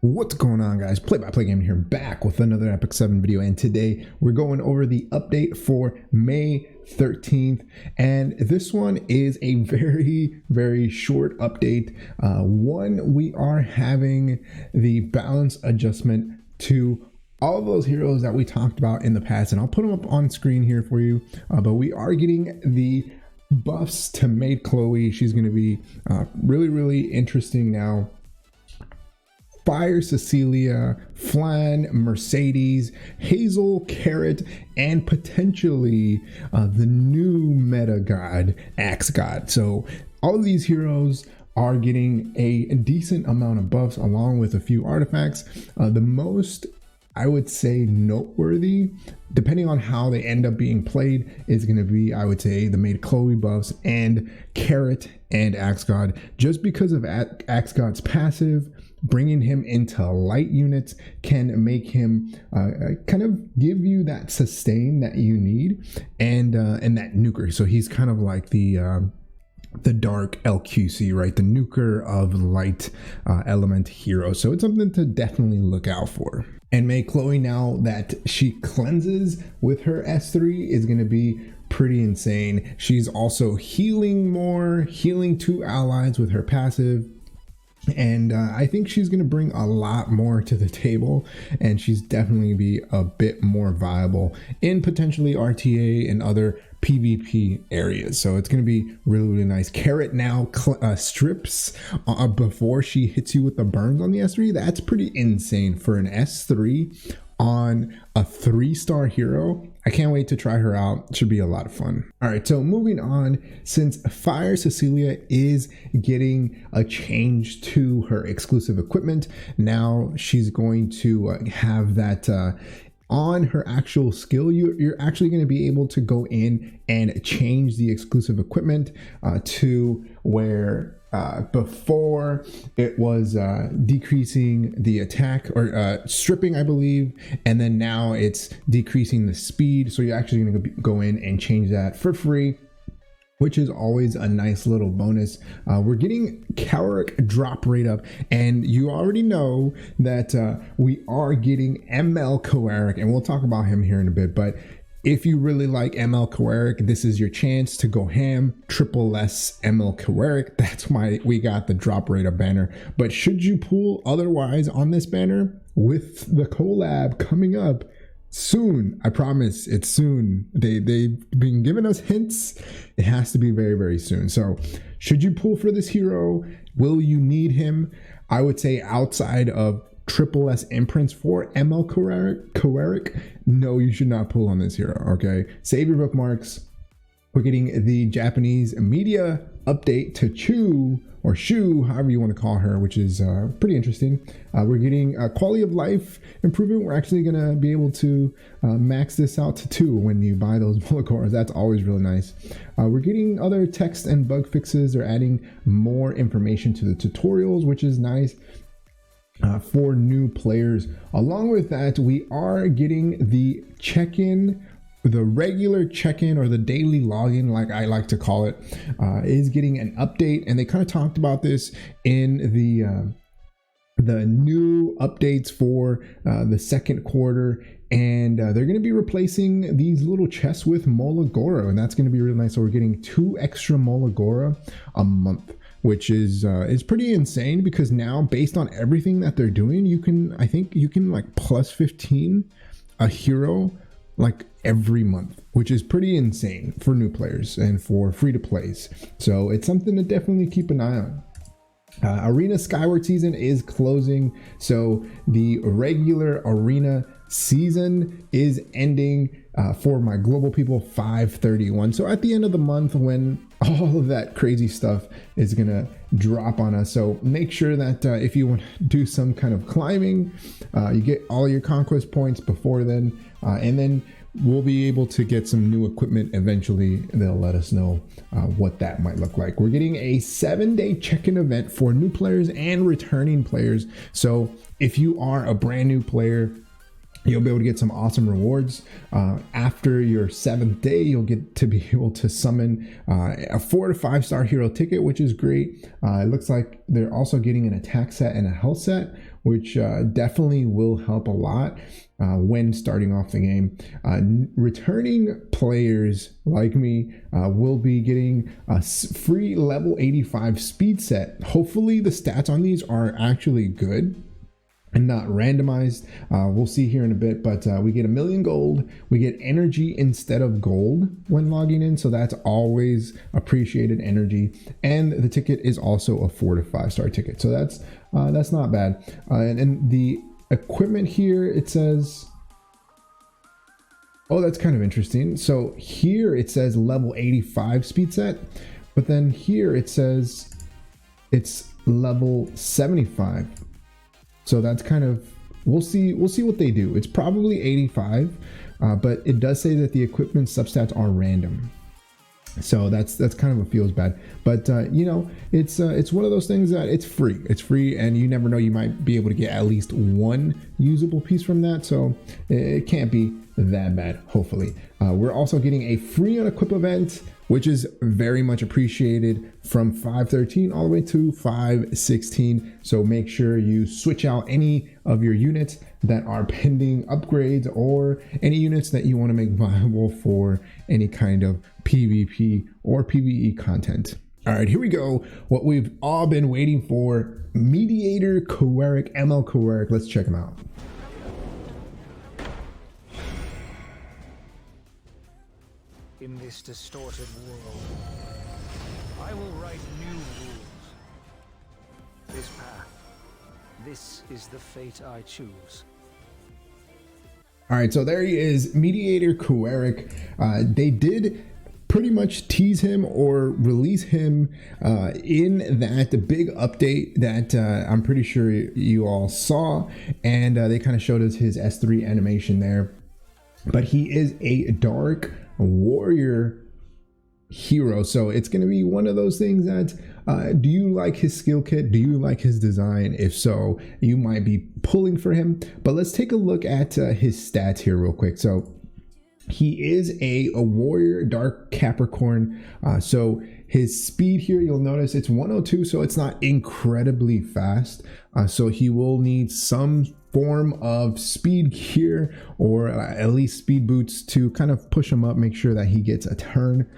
What's going on, guys? Play-by-play game here, back with another Epic 7 video, and today we're going over the update for May 13th, and this one is a very short update. We are having the balance adjustment to all those heroes that we talked about in the past, and I'll put them up on screen here for you, but we are getting the buffs to Maid Chloe. She's going to be really interesting now. Fire Cecilia, Flan, Mercedes, Hazel, Carrot, and potentially the new meta god, Axe God. So all of these heroes are getting a decent amount of buffs along with a few artifacts. The most, I would say, noteworthy, depending on how they end up being played, is going to be, I would say, the Maid Chloe buffs and Carrot and Axe God, just because of Axe God's passive. Bringing him into light units can make him kind of give you that sustain that you need, and that nuker. So he's kind of like the dark LQC, right? The nuker of light element hero. So it's something to definitely look out for. And Maid Chloe, now that she cleanses with her S3, is going to be pretty insane. She's also healing more, healing 2 allies with her passive. And I think she's going to bring a lot more to the table, and she's definitely be a bit more viable in potentially RTA and other PvP areas. So it's going to be really nice. Carrot now strips before she hits you with the burns on the S3. That's pretty insane for an S3 on a 3-star hero. I can't wait to try her out. Should be a lot of fun. All right, so moving on, since Fire Cecilia is getting a change to her exclusive equipment, now she's going to have that on her actual skill. You're actually going to be able to go in and change the exclusive equipment to where before it was decreasing the attack or stripping, I believe, and then now it's decreasing the speed. So you're actually going to go in and change that for free, which is always a nice little bonus. We're getting Kawerik drop rate up, and you already know that we are getting ML Kawerik, and we'll talk about him here in a bit. But if you really like ML Kawerik, this is your chance to go ham, triple S ML Kawerik. That's why we got the drop rate of banner. But should you pull otherwise on this banner, with the collab coming up soon, I promise it's soon. They've been giving us hints. It has to be very soon. So should you pull for this hero? Will you need him? I would say outside of triple S imprints for ML Kawerik, no, you should not pull on this hero. Okay, save your bookmarks. We're getting the Japanese media update to Chu, or Shu, however you want to call her, which is pretty interesting. We're getting a quality of life improvement. We're actually going to be able to max this out to 2 when you buy those Molocores. That's always really nice. We're getting other text and bug fixes. They're adding more information to the tutorials, which is nice. For new players. Along with that, we are getting the check-in, the regular check-in, or the daily login, like I like to call it, is getting an update. And they kind of talked about this in the new updates for the second quarter. And they're going to be replacing these little chests with Molagora, and that's going to be really nice. So we're getting 2 extra Molagora a month, which is pretty insane, because now, based on everything that they're doing, I think you can like plus 15 a hero like every month, which is pretty insane for new players and for free to plays. So it's something to definitely keep an eye on. Arena Skyward season is closing, so the regular arena season is ending for my global people 5/31. So at the end of the month, when all of that crazy stuff is gonna drop on us, so make sure that if you want to do some kind of climbing, you get all your conquest points before then, and then we'll be able to get some new equipment eventually. They'll let us know what that might look like. We're getting a 7-day check-in event for new players and returning players. So if you are a brand new player You'll be able to get some awesome rewards. After your 7th day, you'll get to be able to summon a 4 to 5 star hero ticket, which is great. It looks like they're also getting an attack set and a health set, which definitely will help a lot when starting off the game. Returning players like me will be getting a free level 85 speed set. Hopefully the stats on these are actually good and not randomized. We'll see here in a bit, but we get 1,000,000 gold. We get energy instead of gold when logging in, so that's always appreciated energy. And the ticket is also a 4 to 5 star ticket, so that's not bad. And the equipment here, it says, oh, that's kind of interesting. So here it says level 85 speed set, but then here it says it's level 75. So that's kind of, we'll see what they do. It's probably 85, but it does say that the equipment substats are random. So that's kind of what feels bad, but you know, it's one of those things that it's free, and you never know, you might be able to get at least one usable piece from that, so it can't be that bad, hopefully. We're also getting a free Unequip event, which is very much appreciated, from 513 all the way to 516. So make sure you switch out any of your units that are pending upgrades, or any units that you want to make viable for any kind of PvP or PvE content. All right, here we go. What we've all been waiting for, Mediator Kawerik, ML Kawerik. Let's check him out. In this distorted world, I will write new rules. This path, this is the fate I choose. All right, so there he is, Mediator Kawerik. They did pretty much tease him or release him in that big update that I'm pretty sure you all saw, and they kind of showed us his S3 animation there. But he is a dark warrior hero, so it's going to be one of those things that do you like his skill kit? Do you like his design? If so, you might be pulling for him. But let's take a look at his stats here real quick. So he is a warrior, dark Capricorn. So his speed here, you'll notice it's 102, so it's not incredibly fast. So he will need some form of speed gear, or at least speed boots, to kind of push him up, make sure that he gets a turn.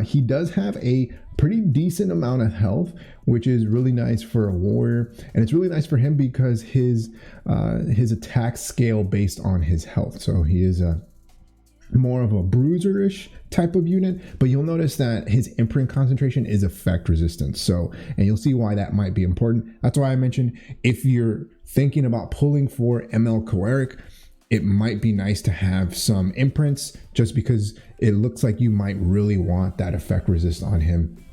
He does have a pretty decent amount of health, which is really nice for a warrior, and it's really nice for him because his attacks scale based on his health. So he is more of a bruiser-ish type of unit, but you'll notice that his imprint concentration is effect resistant. So, and you'll see why that might be important. That's why I mentioned, if you're thinking about pulling for ML Kawerik, it might be nice to have some imprints, just because it looks like you might really want that effect resist on him.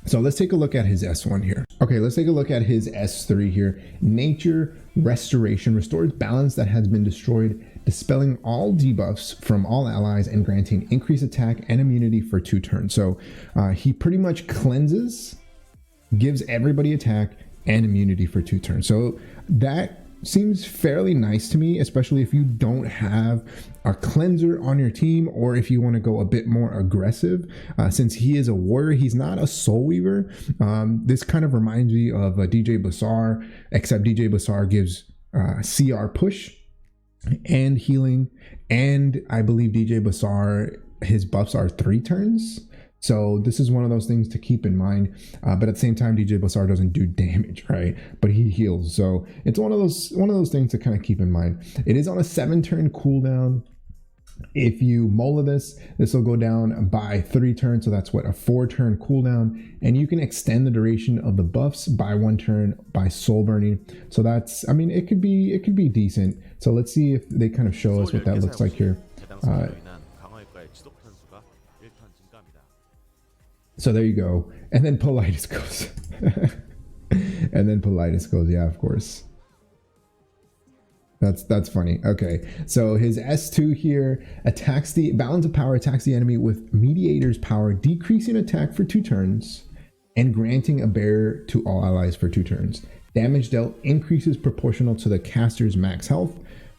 So let's take a look at his S1 here. Okay, let's take a look at his S3 here. Nature Restoration restores balance that has been destroyed, dispelling all debuffs from all allies and granting increased attack and immunity for 2 turns. So he pretty much cleanses, gives everybody attack and immunity for 2 turns. So that seems fairly nice to me, especially if you don't have a cleanser on your team, or if you want to go a bit more aggressive. Since he is a warrior, he's not a soul weaver. This kind of reminds me of DJ Bazaar, except DJ Bazaar gives CR push and healing, and I believe DJ Bazaar, his buffs are 3 turns. So this is one of those things to keep in mind, but at the same time, DJ Bazaar doesn't do damage, right? But he heals, so it's one of those things to kind of keep in mind. It is on a 7-turn cooldown. If you mola this will go down by 3 turns, so that's what, a 4-turn cooldown, and you can extend the duration of the buffs by 1 turn by soul burning. So that's, I mean, it could be decent. So let's see if they kind of show us what that looks like here. So there you go, and then Politis goes, and then Politis goes. Yeah, of course. That's funny. Okay, so his S2 here attacks the balance of power, attacks the enemy with Mediator's power, decreasing attack for 2 turns and granting a barrier to all allies for 2 turns. Damage dealt increases proportional to the caster's max health.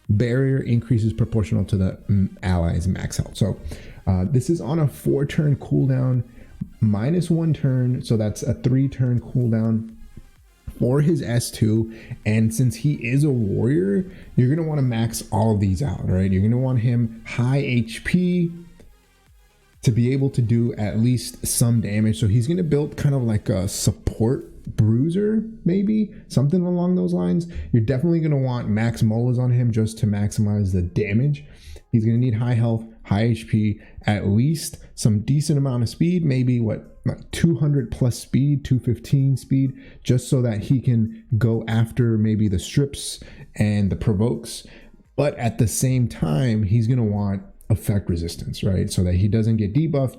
Barrier increases proportional to the ally's max health. So this is on a 4-turn cooldown, -1 turn, so that's a 3-turn cooldown for his S2. And since he is a warrior, you're going to want to max all of these out, right? You're going to want him high HP to be able to do at least some damage. So he's going to build kind of like a support bruiser, maybe something along those lines. You're definitely going to want max molas on him just to maximize the damage. He's going to need high health, high HP, at least some decent amount of speed, maybe like 200 plus speed, 215 speed, just so that he can go after maybe the strips and the provokes. But at the same time, he's going to want effect resistance, right? So that he doesn't get debuffed,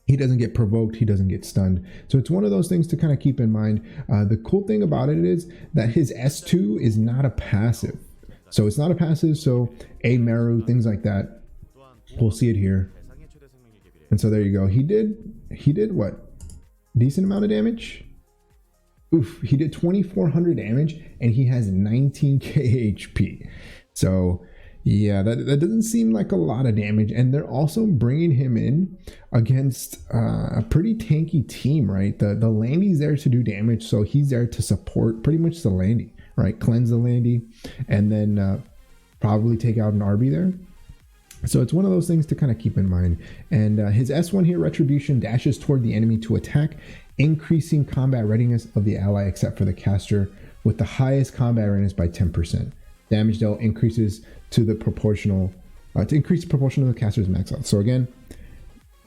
he doesn't get provoked, he doesn't get stunned. So it's one of those things to kind of keep in mind. The cool thing about it is that his S2 is not a passive. So it's not a passive, so a Meru, things like that. We'll see it here. And so there you go. He did what? Decent amount of damage. Oof, he did 2,400 damage and he has 19k HP. So yeah, that doesn't seem like a lot of damage. And they're also bringing him in against a pretty tanky team, right? The Landy's there to do damage, so he's there to support pretty much the Landy, right? Cleanse the Landy, and then probably take out an RB there. So it's one of those things to kind of keep in mind. And his S1 here, Retribution, dashes toward the enemy to attack, increasing combat readiness of the ally except for the caster with the highest combat readiness by 10%. Damage dealt increases to the proportional, to increase proportional to the caster's max health. So again,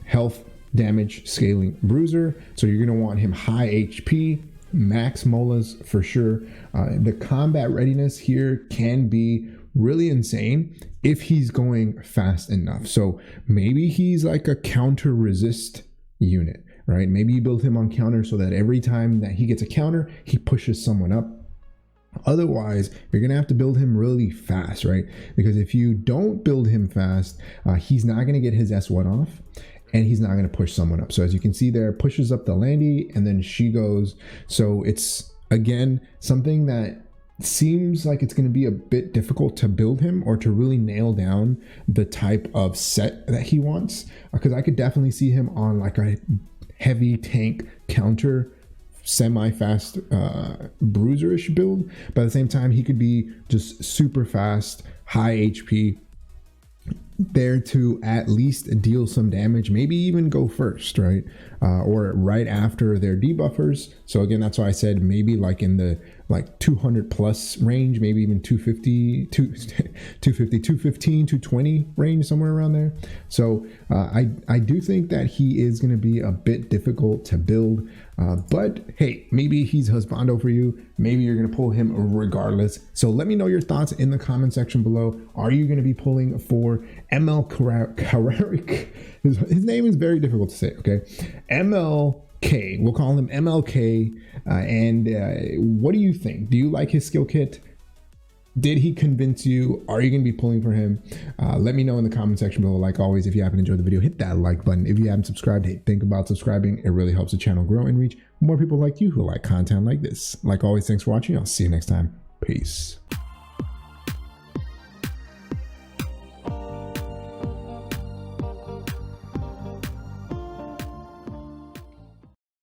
health, damage, scaling, bruiser. So you're going to want him high HP, max molas for sure. The combat readiness here can be really insane if he's going fast enough. So maybe he's like a counter resist unit, right? Maybe you build him on counter so that every time that he gets a counter, he pushes someone up. Otherwise, you're going to have to build him really fast, right? Because if you don't build him fast, he's not going to get his S1 off and he's not going to push someone up. So as you can see there, pushes up the Landy and then she goes. So it's, again, something that seems like it's going to be a bit difficult to build him or to really nail down the type of set that he wants. Because I could definitely see him on like a heavy tank counter semi-fast bruiserish build, but at the same time he could be just super fast, high HP, there to at least deal some damage, maybe even go first, right? Or right after their debuffers. So again, that's why I said maybe like in the like 200 plus range, maybe even 250, 215, 220 range, somewhere around there. So I do think that he is going to be a bit difficult to build, but hey, maybe he's husbando for you. Maybe you're going to pull him regardless. So let me know your thoughts in the comment section below. Are you going to be pulling for Kawerik? His name is very difficult to say, okay? MLK, we'll call him MLK. And what do you think? Do you like his skill kit? Did he convince you? Are you going to be pulling for him? Let me know in the comment section below. Like always, if you happen to enjoy the video, hit that like button. If you haven't subscribed, hey, think about subscribing. It really helps the channel grow and reach more people like you who like content like this. Like always, thanks for watching. I'll see you next time. Peace.